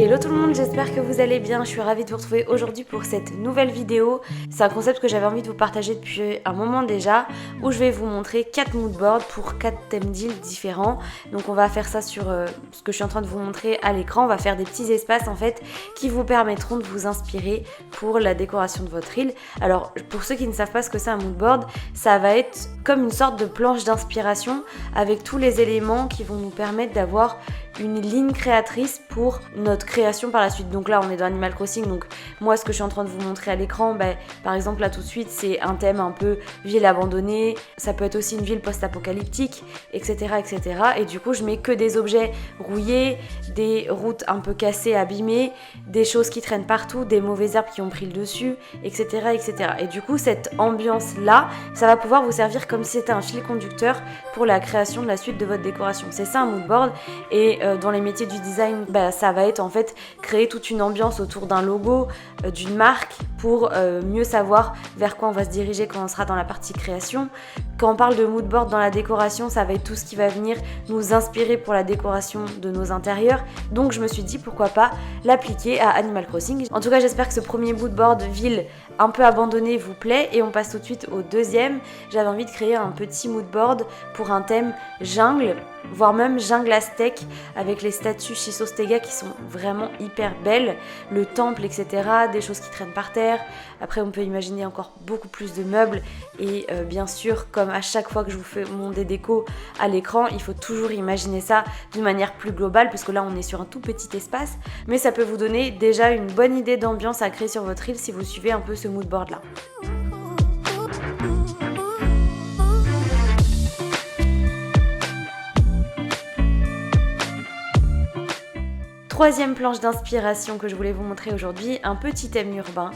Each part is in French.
Hello tout le monde, j'espère que vous allez bien. Je suis ravie de vous retrouver aujourd'hui pour cette nouvelle vidéo. C'est un concept que j'avais envie de vous partager depuis un moment déjà, où je vais vous montrer 4 moodboards pour 4 thèmes d'îles différents. Donc on va faire ça sur ce que je suis en train de vous montrer à l'écran. On va faire des petits espaces en fait qui vous permettront de vous inspirer pour la décoration de votre île. Alors pour ceux qui ne savent pas ce que c'est un moodboard, ça va être comme une sorte de planche d'inspiration avec tous les éléments qui vont nous permettre d'avoir une ligne créatrice pour notre création par la suite. Donc là on est dans Animal Crossing, donc moi ce que je suis en train de vous montrer à l'écran, par exemple là tout de suite c'est un thème un peu ville abandonnée, ça peut être aussi une ville post-apocalyptique, etc. Et du coup je mets que des objets rouillés, des routes un peu cassées, abîmées, des choses qui traînent partout, des mauvaises herbes qui ont pris le dessus, etc. Et du coup cette ambiance là, ça va pouvoir vous servir comme si c'était un fil conducteur pour la création de la suite de votre décoration. C'est ça un moodboard. Et dans les métiers du design, ça va être en fait créer toute une ambiance autour d'un logo, d'une marque pour mieux savoir vers quoi on va se diriger quand on sera dans la partie création. Quand on parle de moodboard dans la décoration, ça va être tout ce qui va venir nous inspirer pour la décoration de nos intérieurs. Donc je me suis dit pourquoi pas l'appliquer à Animal Crossing. En tout cas j'espère que ce premier moodboard ville un peu abandonné vous plaît et on passe tout de suite au deuxième. J'avais envie de créer un petit moodboard pour un thème jungle, voire même jungle aztèque avec les statues Chisostega qui sont vraiment hyper belles, le temple, etc., des choses qui traînent par terre. Après on peut imaginer encore beaucoup plus de meubles et bien sûr comme à chaque fois que je vous fais mon déco à l'écran, il faut toujours imaginer ça d'une manière plus globale parce que là on est sur un tout petit espace, mais ça peut vous donner déjà une bonne idée d'ambiance à créer sur votre île si vous suivez un peu ce moodboard là. Troisième planche d'inspiration que je voulais vous montrer aujourd'hui, un petit thème urbain,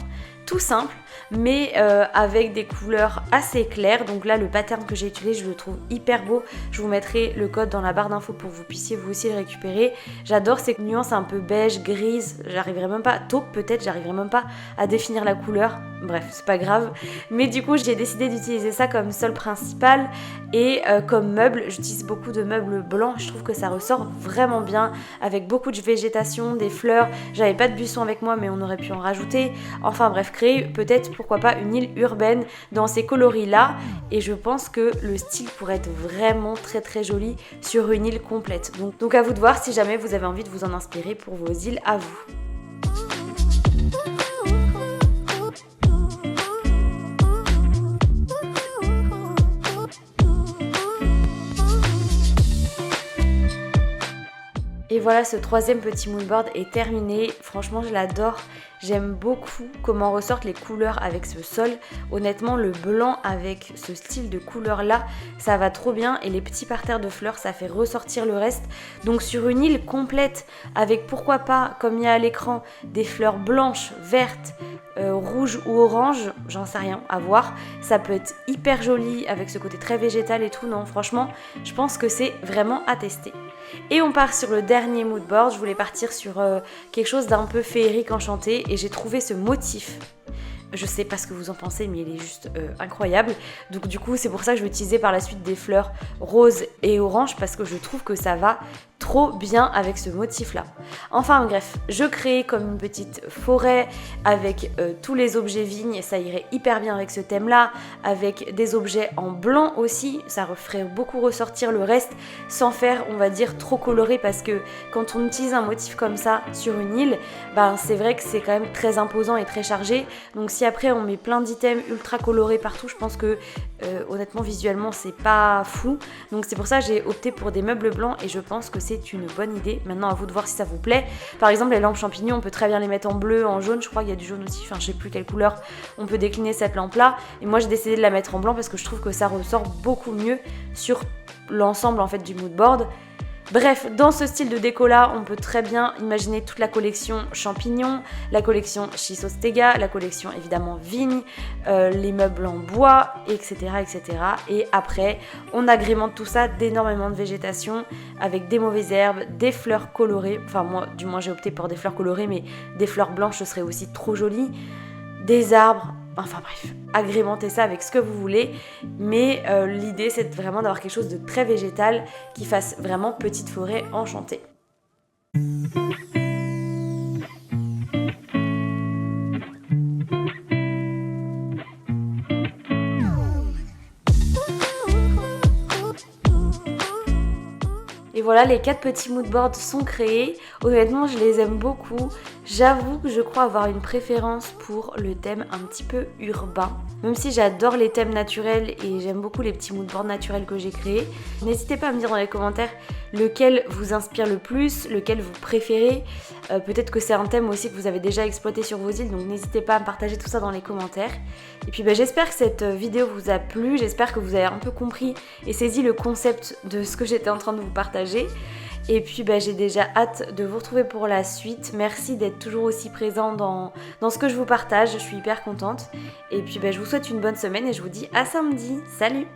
tout simple, mais avec des couleurs assez claires. Donc là, le pattern que j'ai utilisé, je le trouve hyper beau. Je vous mettrai le code dans la barre d'infos pour que vous puissiez vous aussi le récupérer. J'adore ces nuances un peu beige, grise, j'arriverai même pas, taupe peut-être, j'arriverai même pas à définir la couleur. Bref, c'est pas grave. Mais du coup, j'ai décidé d'utiliser ça comme sol principal et comme meuble. J'utilise beaucoup de meubles blancs. Je trouve que ça ressort vraiment bien avec beaucoup de végétation, des fleurs. J'avais pas de buisson avec moi, mais on aurait pu en rajouter. Enfin bref, créer peut-être, pourquoi pas, une île urbaine dans ces coloris-là. Et je pense que le style pourrait être vraiment très très joli sur une île complète. Donc à vous de voir si jamais vous avez envie de vous en inspirer pour vos îles à vous. Et voilà, ce troisième petit moodboard est terminé. Franchement, je l'adore. J'aime beaucoup comment ressortent les couleurs avec ce sol. Honnêtement, le blanc avec ce style de couleur-là, ça va trop bien. Et les petits parterres de fleurs, ça fait ressortir le reste. Donc sur une île complète, avec pourquoi pas, comme il y a à l'écran, des fleurs blanches, vertes, rouge ou orange, j'en sais rien, à voir. Ça peut être hyper joli avec ce côté très végétal et tout. Non, franchement, je pense que c'est vraiment à tester. Et on part sur le dernier moodboard. Je voulais partir sur quelque chose d'un peu féerique, enchanté, et j'ai trouvé ce motif. Je sais pas ce que vous en pensez, mais il est juste incroyable. Donc du coup, c'est pour ça que je vais utiliser par la suite des fleurs roses et oranges parce que je trouve que ça va trop bien avec ce motif-là. Enfin bref, je crée comme une petite forêt avec tous les objets vignes. Ça irait hyper bien avec ce thème-là. Avec des objets en blanc aussi. Ça ferait beaucoup ressortir le reste sans faire, on va dire, trop coloré parce que quand on utilise un motif comme ça sur une île, c'est vrai que c'est quand même très imposant et très chargé. Donc si après on met plein d'items ultra colorés partout, je pense que honnêtement visuellement c'est pas fou. Donc c'est pour ça que j'ai opté pour des meubles blancs et je pense que c'est une bonne idée. Maintenant à vous de voir si ça vous plaît. Par exemple les lampes champignons, on peut très bien les mettre en bleu, en jaune, je crois qu'il y a du jaune aussi, enfin je sais plus quelle couleur on peut décliner cette lampe là. Et moi j'ai décidé de la mettre en blanc parce que je trouve que ça ressort beaucoup mieux sur l'ensemble en fait du moodboard. Bref, dans ce style de déco là, on peut très bien imaginer toute la collection champignons, la collection Chisostega, la collection évidemment vigne, les meubles en bois, etc. Et après, on agrémente tout ça d'énormément de végétation avec des mauvaises herbes, des fleurs colorées, enfin moi du moins j'ai opté pour des fleurs colorées, mais des fleurs blanches ce serait aussi trop joli, des arbres. Enfin bref, agrémentez ça avec ce que vous voulez, mais l'idée c'est vraiment d'avoir quelque chose de très végétal qui fasse vraiment petite forêt enchantée. voilà, les 4 petits moodboards sont créés. Honnêtement, je les aime beaucoup. J'avoue que je crois avoir une préférence pour le thème un petit peu urbain. Même si j'adore les thèmes naturels et j'aime beaucoup les petits moodboards naturels que j'ai créés. N'hésitez pas à me dire dans les commentaires lequel vous inspire le plus, lequel vous préférez. Peut-être que c'est un thème aussi que vous avez déjà exploité sur vos îles, donc n'hésitez pas à me partager tout ça dans les commentaires. Et puis j'espère que cette vidéo vous a plu, j'espère que vous avez un peu compris et saisi le concept de ce que j'étais en train de vous partager. Et puis j'ai déjà hâte de vous retrouver pour la suite. Merci d'être toujours aussi présent dans ce que je vous partage, je suis hyper contente. Et puis je vous souhaite une bonne semaine et je vous dis à samedi. Salut!